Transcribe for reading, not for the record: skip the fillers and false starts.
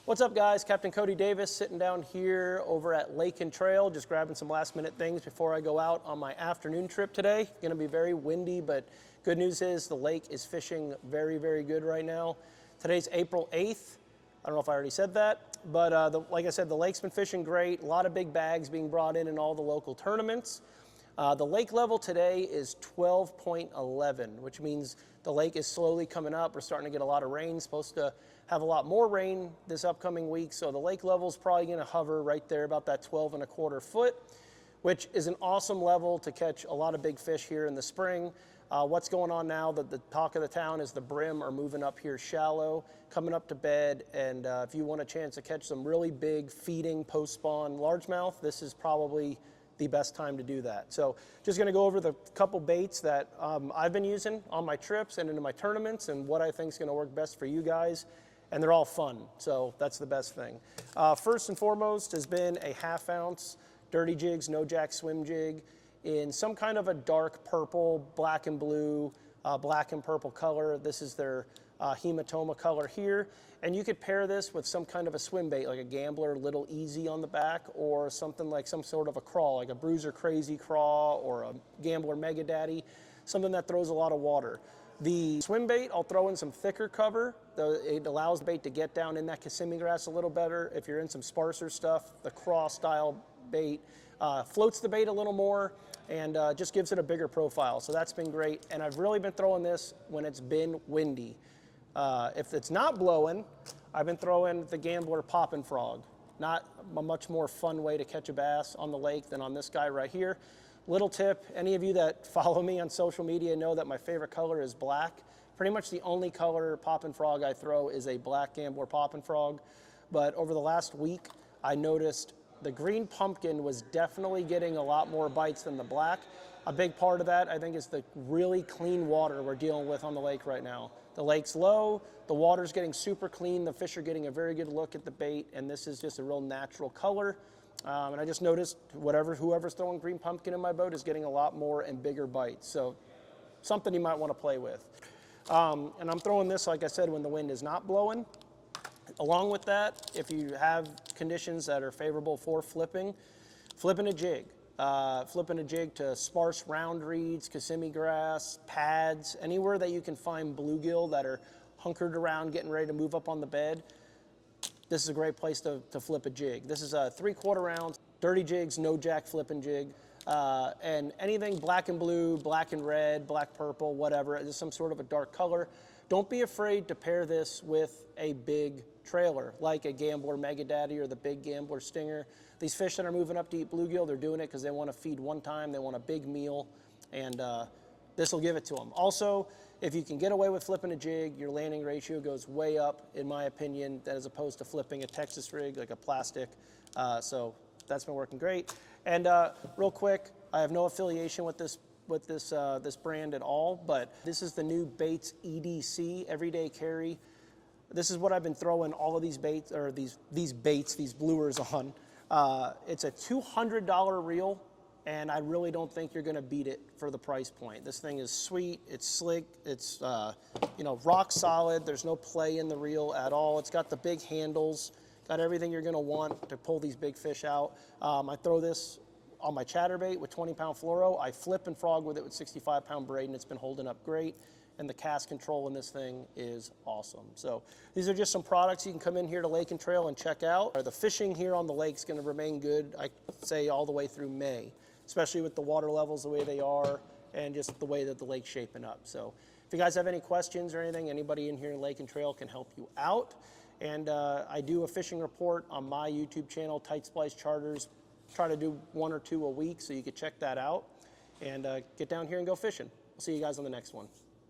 What's up, guys? Captain Cody Davis sitting down here over at Lake and Trail, just grabbing some last minute things before I go out on my afternoon trip today. Going to be very windy, but good news is the lake is fishing very, very good right now. Today's April 8th. I don't know if I already said that, but like I said, the lake's been fishing great. A lot of big bags being brought in all the local tournaments. The lake level today is 12.11, which means the lake is slowly coming up. We're starting to get a lot of rain, supposed to have a lot more rain this upcoming week. So the lake level is probably going to hover right there about that 12.25 foot, which is an awesome level to catch a lot of big fish here in the spring. What's going on now, the talk of the town is the brim are moving up here shallow, coming up to bed. And if you want a chance to catch some really big feeding post-spawn largemouth, this is probably the best time to do that. So just gonna go over the couple baits that I've been using on my trips and into my tournaments and what I think is gonna work best for you guys. And they're all fun, so that's the best thing. First and foremost has been a 1/2 ounce Dirty Jigs No Jack swim jig in some kind of a dark purple, black and blue, black and purple color. This is their hematoma color here. And you could pair this with some kind of a swim bait, like a Gambler Little Easy on the back, or something like some sort of a crawl, like a Bruiser Crazy Craw or a Gambler Mega Daddy, something that throws a lot of water. The swim bait, I'll throw in some thicker cover. It allows the bait to get down in that Kissimmee grass a little better. If you're in some sparser stuff, the craw style bait floats the bait a little more and just gives it a bigger profile. So that's been great. And I've really been throwing this when it's been windy. If it's not blowing, I've been throwing the Gambler POPPNG. Not a much more fun way to catch a bass on the lake than on this guy right here. Little tip, any of you that follow me on social media know that my favorite color is black. Pretty much the only color POPPNG I throw is a black Gambler POPPNG. But over the last week, I noticed the green pumpkin was definitely getting a lot more bites than the black. A big part of that, I think, is the really clean water we're dealing with on the lake right now. The lake's low, the water's getting super clean, the fish are getting a very good look at the bait, and this is just a real natural color. And I just noticed whoever's throwing green pumpkin in my boat is getting a lot more and bigger bites. So something you might want to play with. And I'm throwing this, like I said, when the wind is not blowing. Along with that, if you have conditions that are favorable for flipping a jig. Flipping a jig to sparse round reeds, Kissimmee grass, pads, anywhere that you can find bluegill that are hunkered around getting ready to move up on the bed. This is a great place to flip a jig. This is a 3/4 ounce Dirty Jigs No Jack flipping jig. And anything black and blue, black and red, black purple, whatever, just some sort of a dark color. Don't be afraid to pair this with a big trailer, like a Gambler Mega Daddy or the big Gambler Stinger. These fish that are moving up to eat bluegill, they're doing it because they want to feed one time, they want a big meal, and this will give it to them. Also, if you can get away with flipping a jig, your landing ratio goes way up, in my opinion, as opposed to flipping a Texas rig, like a plastic. So that's been working great. And real quick, I have no affiliation with this brand at all, but this is the new Baits EDC, Everyday Carry. This is what I've been throwing all of these baits, or these baits, these lures on. It's a $200 reel, and I really don't think you're gonna beat it for the price point. This thing is sweet, it's slick, it's rock solid, there's no play in the reel at all. It's got the big handles, got everything you're gonna want to pull these big fish out. I throw this on my chatterbait with 20-pound fluoro. I flip and frog with it with 65-pound braid, and it's been holding up great. And the cast control in this thing is awesome. So these are just some products you can come in here to Lake and Trail and check out. The fishing here on the lake is gonna remain good, I say, all the way through May, especially with the water levels the way they are and just the way that the lake's shaping up. So if you guys have any questions or anything, anybody in here in Lake and Trail can help you out. And I do a fishing report on my YouTube channel, Tight Splice Charters. Try to do 1 or 2 a week, so you can check that out and get down here and go fishing. I'll see you guys on the next one.